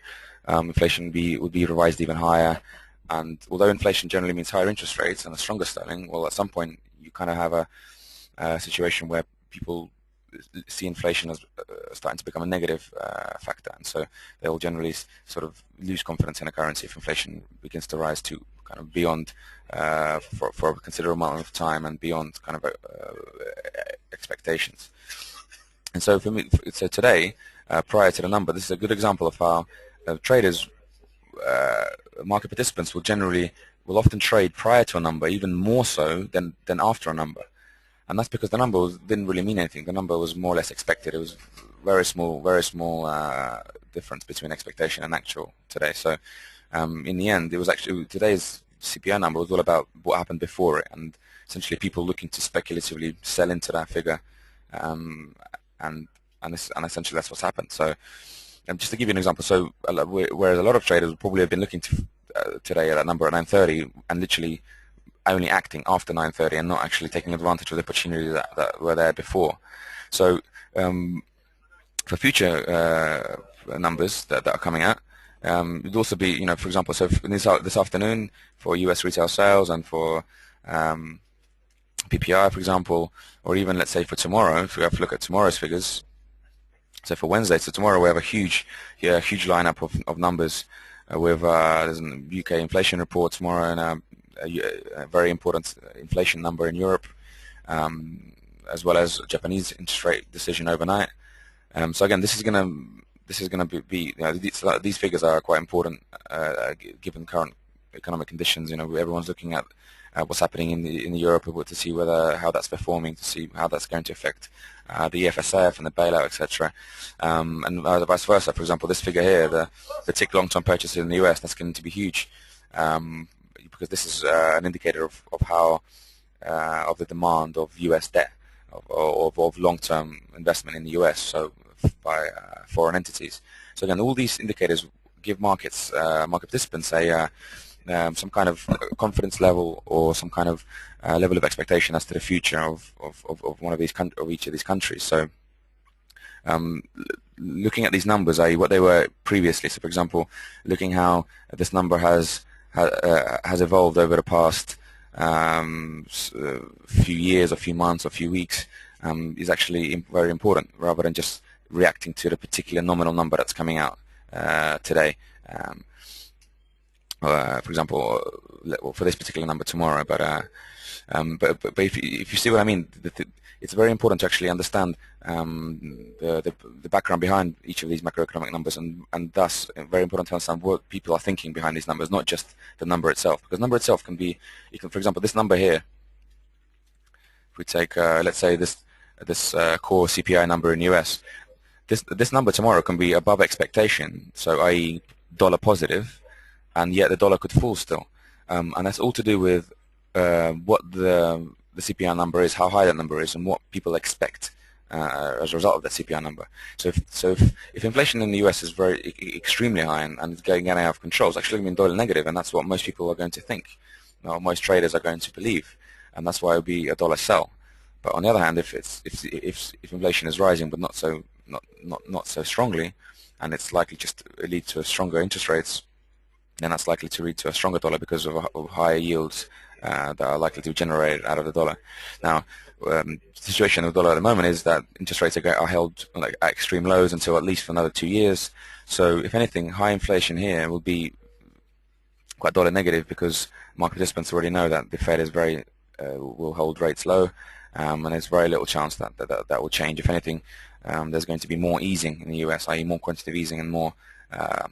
[SPEAKER 2] inflation would be revised even higher. And although inflation generally means higher interest rates and a stronger sterling, well, at some point you kind of have a situation where people see inflation as starting to become a negative factor, and so they will generally sort of lose confidence in a currency if inflation begins to rise to kind of beyond for a considerable amount of time and beyond kind of expectations. And so for me, so today, prior to the number, this is a good example of how traders, market participants will often trade prior to a number, even more so than after a number. And that's because the number didn't really mean anything. The number was more or less expected. It was very small difference between expectation and actual today. So in the end, it was actually today's CPI number was all about what happened before it, and essentially people looking to speculatively sell into that figure, and essentially that's what's happened. So just to give you an example, so whereas a lot of traders would probably have been looking to today at that number at 9:30 and literally only acting after 9:30 and not actually taking advantage of the opportunities that were there before. So for future numbers that are coming out, it would also be, for example, so this afternoon for US retail sales and for PPI, for example, or even let's say for tomorrow, if we have to look at tomorrow's figures. So for Wednesday, so tomorrow we have a huge lineup of numbers with there's a UK inflation report tomorrow and a very important inflation number in Europe, as well as Japanese interest rate decision overnight. So again, this is gonna be these figures are quite important given current economic conditions. Everyone's looking at what's happening in Europe to see how that's performing, to see how that's going to affect the EFSF and the bailout, etc. And vice versa. For example, this figure here, the tick long-term purchases in the US, that's going to be huge. Because this is an indicator of how of the demand of U.S. debt of long-term investment in the U.S. So by foreign entities. So again, all these indicators give market participants some kind of confidence level or some kind of level of expectation as to the future of each of these countries. So looking at these numbers, i.e. what they were previously. So for example, looking how this number has evolved over the past few years or few months or few weeks is actually very important, rather than just reacting to the particular nominal number that's coming out today. For example, for this particular number tomorrow, but if you see what I mean, it's very important to actually understand the background behind each of these macroeconomic numbers, and thus very important to understand what people are thinking behind these numbers, not just the number itself. Because number itself can be, for example, this number here. If we take, let's say this core CPI number in US, this number tomorrow can be above expectation, so i.e. dollar positive, and yet the dollar could fall still, and that's all to do with what the CPI number is, how high that number is, and what people expect as a result of that CPI number. So if inflation in the US is extremely high and it's getting out of control, it's actually going to be dollar negative, and that's what most people are going to think. Most traders are going to believe. and that's why it would be a dollar sell. But on the other hand, if inflation is rising but not so strongly, and it's likely just to lead to stronger interest rates, then that's likely to lead to a stronger dollar because of higher yields that are likely to be generated out of the dollar. Now, the situation of the dollar at the moment is that interest rates are held like at extreme lows until at least for another 2 years. So, if anything, high inflation here will be quite dollar negative because market participants already know that the Fed is will hold rates low, and there's very little chance that will change. If anything, there's going to be more easing in the US, i.e. more quantitative easing and more.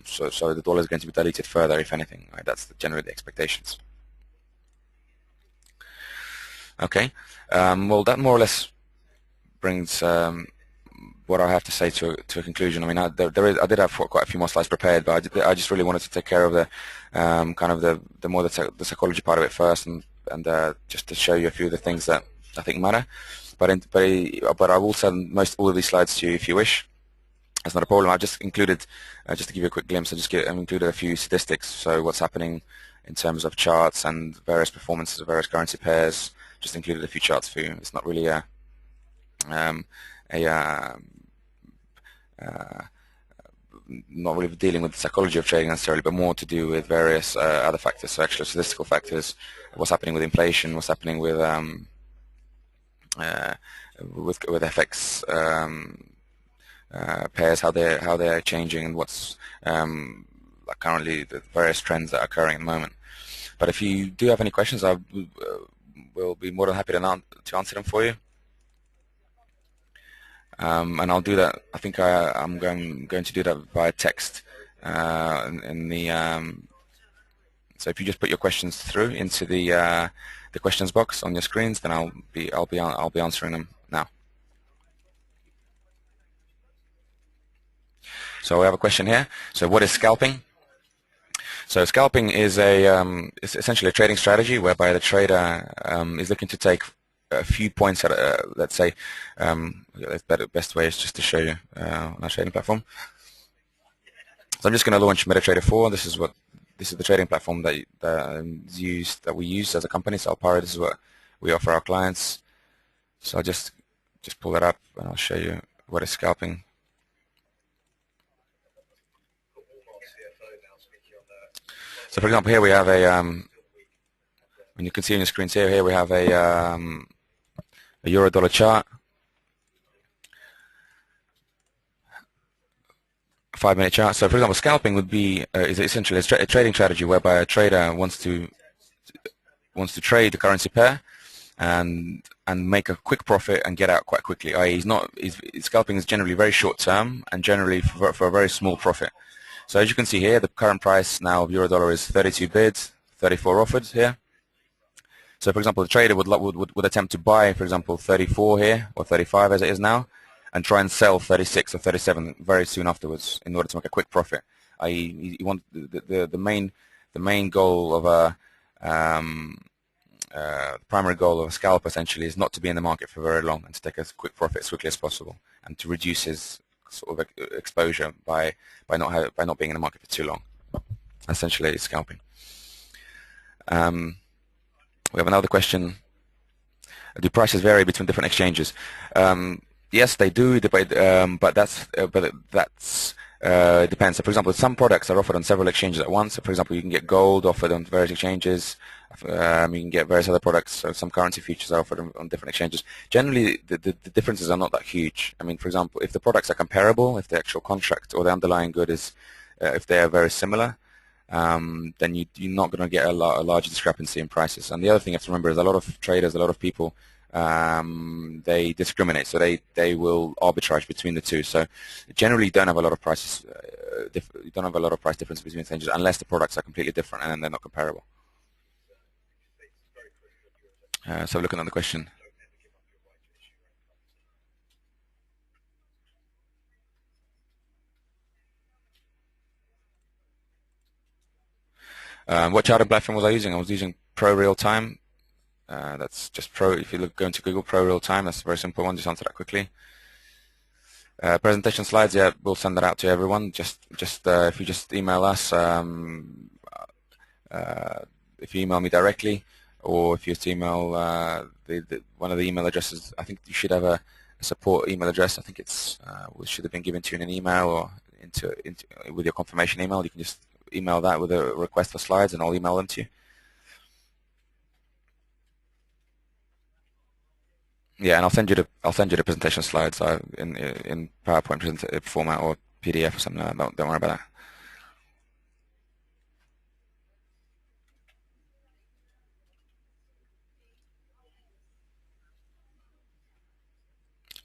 [SPEAKER 2] So the dollar is going to be diluted further, if anything. Right? That's generally the expectations. Okay. Well, that more or less brings what I have to say to a conclusion. I mean, I did have quite a few more slides prepared, but I just really wanted to take care of the kind of the psychology part of it first, and just to show you a few of the things that I think matter. But I will send all of these slides to you if you wish. That's not a problem. I've just included, just to give you a quick glimpse, I've included a few statistics. So what's happening in terms of charts and various performances of various currency pairs. Just included a few charts for you. It's not really not really dealing with the psychology of trading necessarily, but more to do with various other factors. So actual statistical factors, what's happening with inflation, what's happening with FX pairs, how they're changing, and what's like currently the various trends that are occurring at the moment. But if you do have any questions, I will be more than happy to answer them for you. And I'll do that. I think I'm going to do that via text so if you just put your questions through into the questions box on your screens, then I'll be answering them now. So we have a question here. So what is scalping? So scalping is is essentially a trading strategy whereby the trader is looking to take a few points at let's say, the best way is just to show you on our trading platform. So I'm just going to launch MetaTrader 4. This is the trading platform that we use as a company. So ALPARI, this is what we offer our clients. So I'll just pull that up and I'll show you what is scalping. So for example, here we have when you can see on your screens here we have a euro-dollar chart, 5-minute chart. So for example, scalping would be is essentially a trading strategy whereby a trader wants to trade the currency pair and make a quick profit and get out quite quickly. i.e. scalping is generally very short term and generally for a very small profit. So as you can see here, the current price now of euro-dollar is 32 bids, 34 offered here. So for example, the trader would attempt to buy, for example, 34 here, or 35 as it is now, and try and sell 36 or 37 very soon afterwards in order to make a quick profit. i.e. you want the main goal of the primary goal of a scalper essentially is not to be in the market for very long and to take a quick profit as quickly as possible and to reduce his sort of exposure by not being in the market for too long. Essentially, it's scalping. We have another question. Do prices vary between different exchanges? Yes, they do, but that's depends. So, for example, some products are offered on several exchanges at once. So, for example, you can get gold offered on various exchanges. You can get various other products. So some currency futures are offered on different exchanges. Generally, the differences are not that huge. I mean, for example, if the products are comparable, if the actual contract or the underlying good is, if they are very similar, then you're not going to get a large discrepancy in prices. And the other thing you have to remember is a lot of traders, a lot of people, they discriminate, so they will arbitrage between the two. So generally, you don't have a lot of prices. You don't have a lot of price difference between exchanges unless the products are completely different and they're not comparable. So looking at the question. What charting platform was I using? I was using Pro Real Time. That's just Pro. If you go into Google, Pro Real Time, that's a very simple one. Just answer that quickly. Presentation slides, yeah, we'll send that out to everyone. Just if you just email us, if you email me directly, or if you to email one of the email addresses, I think you should have a support email address. I think it's should have been given to you in an email or into with your confirmation email. You can just email that with a request for slides, and I'll email them to you. Yeah, and I'll send you the presentation slides in PowerPoint format or PDF or something like that. Don't worry about that.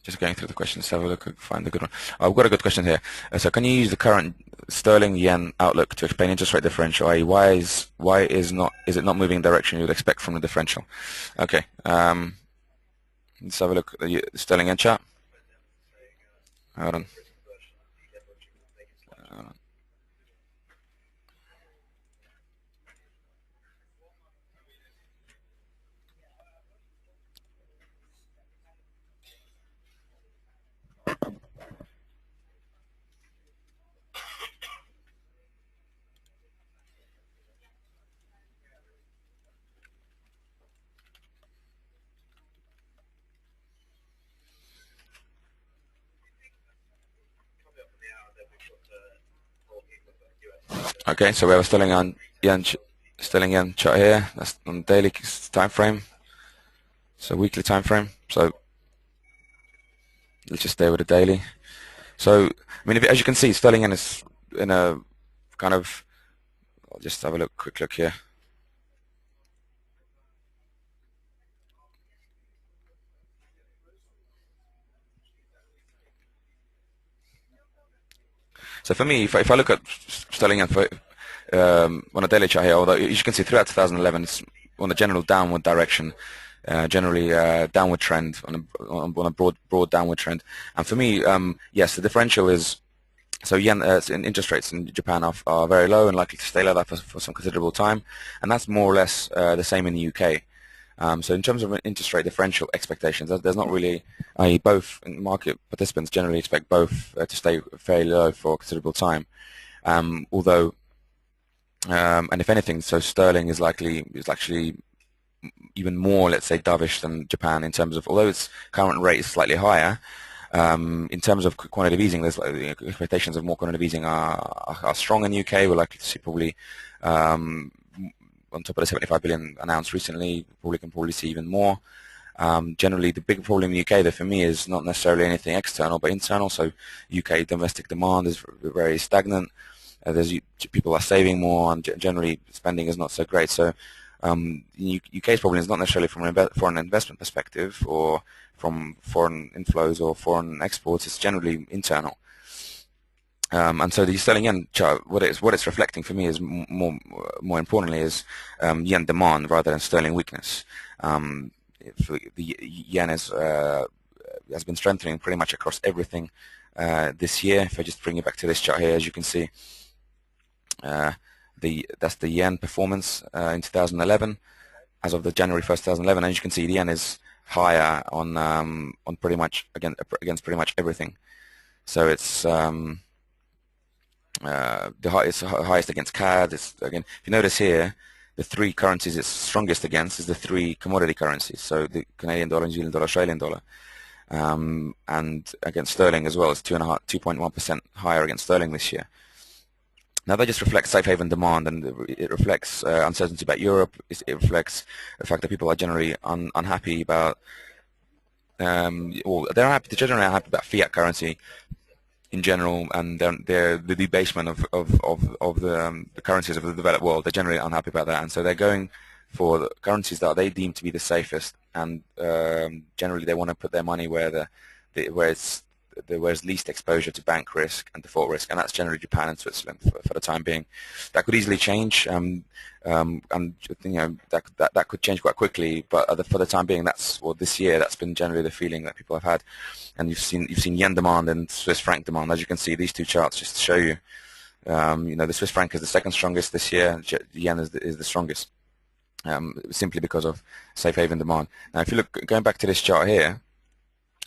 [SPEAKER 2] Just going through the questions, have a look, find a good one. I've got a good question here. So can you use the current sterling yen outlook to explain interest rate differential? I.e., why is it not moving in the direction you would expect from the differential? Okay. Let's have a look at the sterling yen chart. Hold on. Okay, so we have a sterling yen chart here. That's on daily time frame. So weekly time frame. So let's just stay with the daily. So I mean, as you can see, sterling yen is in a kind of. I'll just have a quick look here. So for me, if I look at sterling yen on a daily chart here, although as you can see throughout 2011, it's on a general downward direction, generally downward trend on a broad downward trend. And for me, yes, the differential is so yen interest rates in Japan are very low and likely to stay like that for some considerable time, and that's more or less the same in the UK. So in terms of interest rate differential expectations, there's not really, both market participants generally expect both to stay fairly low for a considerable time. Although, and if anything, so sterling is actually even more, let's say, dovish than Japan in terms of, although its current rate is slightly higher, in terms of quantitative easing, there's expectations of more quantitative easing are strong in the UK. We're likely to see probably on top of the 75 billion announced recently, we can probably see even more. Generally, the big problem in the UK, though, for me, is not necessarily anything external, but internal. So UK domestic demand is very stagnant. People are saving more, and generally spending is not so great. So UK's problem is not necessarily from a foreign investment perspective or from foreign inflows or foreign exports. It's generally internal. And so the sterling yen chart, what it's reflecting for me is more importantly is yen demand rather than sterling weakness. The yen has been strengthening pretty much across everything this year. If I just bring you back to this chart here, as you can see, that's the yen performance in 2011, as of the January 1st, 2011. As you can see, the yen is higher on pretty much against pretty much everything. So it's it's highest against CAD. It's, again, if you notice here, the three currencies it's strongest against is the three commodity currencies. So the Canadian dollar, New Zealand dollar, Australian dollar, and against sterling as well. It's 2.1% higher against sterling this year. Now that just reflects safe haven demand, and it reflects uncertainty about Europe. It reflects the fact that people are generally unhappy about, or they're generally unhappy about fiat currency in general, and the debasement of the currencies of the developed world. They're generally unhappy about that, and so they're going for the currencies that they deem to be the safest, and generally they want to put their money where there's least exposure to bank risk and default risk, and that's generally Japan and Switzerland for the time being. That could easily change, and that could change quite quickly. But for the time being, this year that's been generally the feeling that people have had, and you've seen yen demand and Swiss franc demand. As you can see, these two charts just to show you, the Swiss franc is the second strongest this year. The yen is the strongest, simply because of safe haven demand. Now, if you look, going back to this chart here.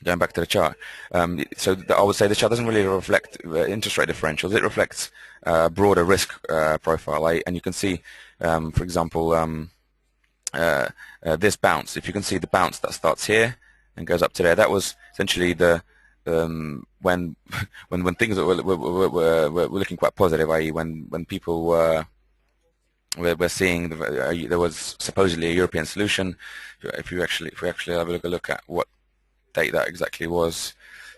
[SPEAKER 2] Going back to the chart, so I would say the chart doesn't really reflect interest rate differentials. It reflects broader risk profile, and you can see, for example, this bounce. If you can see the bounce that starts here and goes up to there, that was essentially the when when things were looking quite positive, i.e. when people we're seeing there was supposedly a European solution. If we actually have a look at what date that exactly was,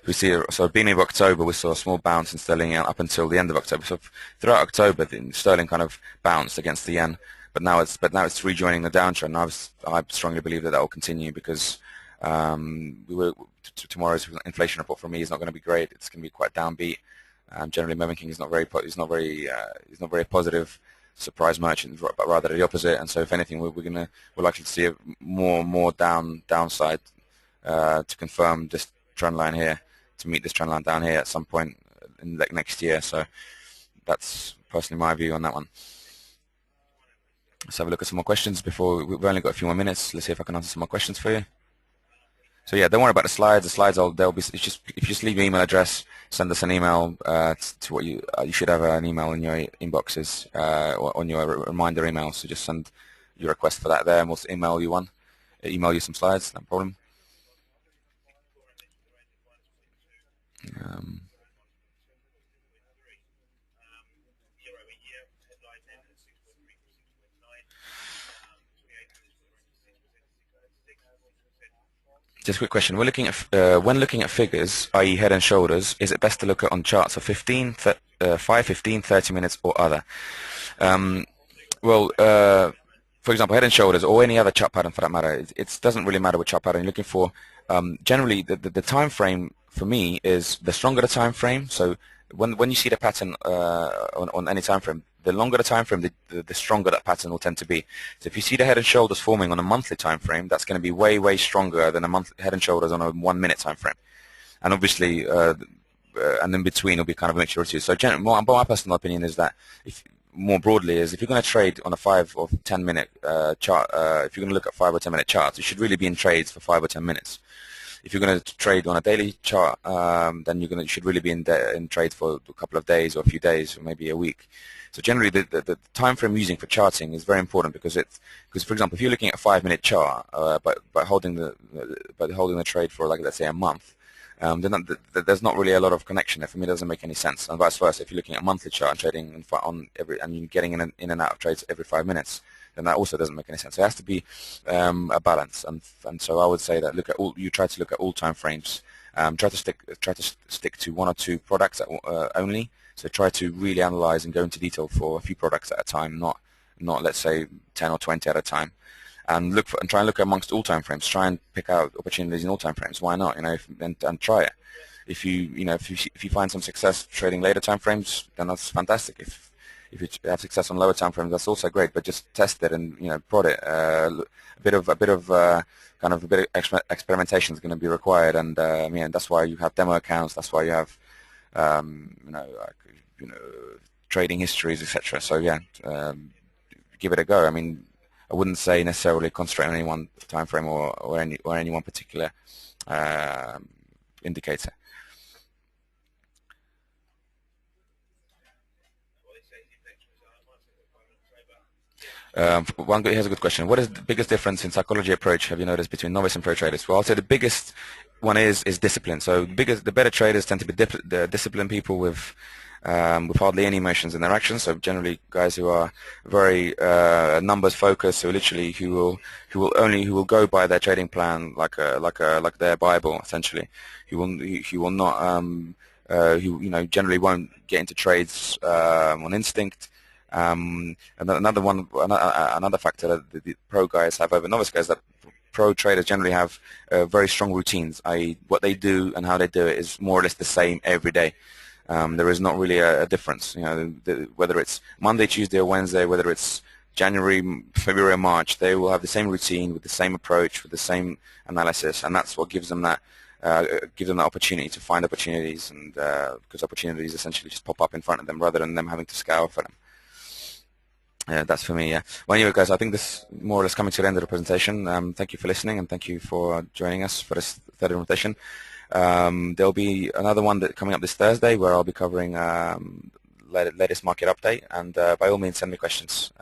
[SPEAKER 2] we see so beginning of October we saw a small bounce in sterling yen up until the end of October. So throughout October, the sterling kind of bounced against the yen, but now it's rejoining the downtrend. I strongly believe that will continue because tomorrow's inflation report for me is not going to be great. It's going to be quite downbeat. Generally, Mervyn King is not very positive surprise merchant, but rather the opposite. And so, if anything, we're likely to see a more downside to confirm this trend line here, to meet this trend line down here at some point in next year. So that's personally my view on that one. Let's have a look at some more questions before we've only got a few more minutes. Let's see if I can answer some more questions for you. So yeah, don't worry about the slides. The slides they'll be if you just leave your email address, send us an email to what you should have an email in your inboxes or on your reminder email. So just send your request for that there, and we'll email you some slides. No problem. Just a quick question. We're looking at when looking at figures, i.e. head and shoulders, is it best to look at on charts of 5, 15, 30 minutes or other? For example, head and shoulders or any other chart pattern for that matter, it doesn't really matter what chart pattern you're looking for. Generally, the time frame for me is the stronger the time frame. So when you see the pattern on any time frame, the longer the time frame, the stronger that pattern will tend to be. So if you see the head and shoulders forming on a monthly time frame, that's going to be way stronger than a monthly head and shoulders on a 1 minute time frame. And obviously, and in between will be kind of a mixture of two. So my personal opinion is that more broadly if you're going to trade on a 5 or 10 minute chart, if you're going to look at 5 or 10 minute charts, you should really be in trades for 5 or 10 minutes. If you're going to trade on a daily chart, then you should really be in trades for a couple of days or a few days or maybe a week. So generally, the time frame using for charting is very important because for example, if you're looking at a 5 minute chart, but holding the trade for let's say a month, then there's not really a lot of connection there. For me, it doesn't make any sense. And vice versa, if you're looking at a monthly chart and trading and you're getting in and out of trades every 5 minutes, then that also doesn't make any sense. So it has to be a balance. And so I would say that you try to look at all time frames. Try to stick to 1 or 2 products only. So try to really analyze and go into detail for a few products at a time, not let's say 10 or 20 at a time. And try and look amongst all time frames. Try and pick out opportunities in all time frames. Why not? And try it. If you find some success trading later time frames, then that's fantastic. If you have success on lower time frames, that's also great. But just test it and prod it. A bit of experimentation is going to be required. And that's why you have demo accounts. That's why you have trading histories, etc. So yeah, give it a go. I mean, I wouldn't say necessarily concentrate on any one time frame or any one particular indicator. Here's a good question. What is the biggest difference in psychology approach have you noticed between novice and pro traders? Well, I'll say the biggest one is discipline. So the better traders tend to be the disciplined people with hardly any emotions in their actions. So generally, guys who are very numbers focused, who will go by their trading plan like their Bible essentially. Who generally won't get into trades on instinct. Another factor that the pro guys have over novice guys, that pro traders generally have very strong routines, i.e. what they do and how they do it is more or less the same every day. There is not really a difference, whether it's Monday, Tuesday, or Wednesday, whether it's January, February, or March, they will have the same routine with the same approach, with the same analysis, and that's what gives them that opportunity to find opportunities, and because opportunities essentially just pop up in front of them rather than them having to scour for them. That's for me, yeah. Well, anyway, guys, I think this more or less coming to the end of the presentation. Thank you for listening, and thank you for joining us for this third invitation. There'll be another one coming up this Thursday where I'll be covering latest market update, and by all means send me questions.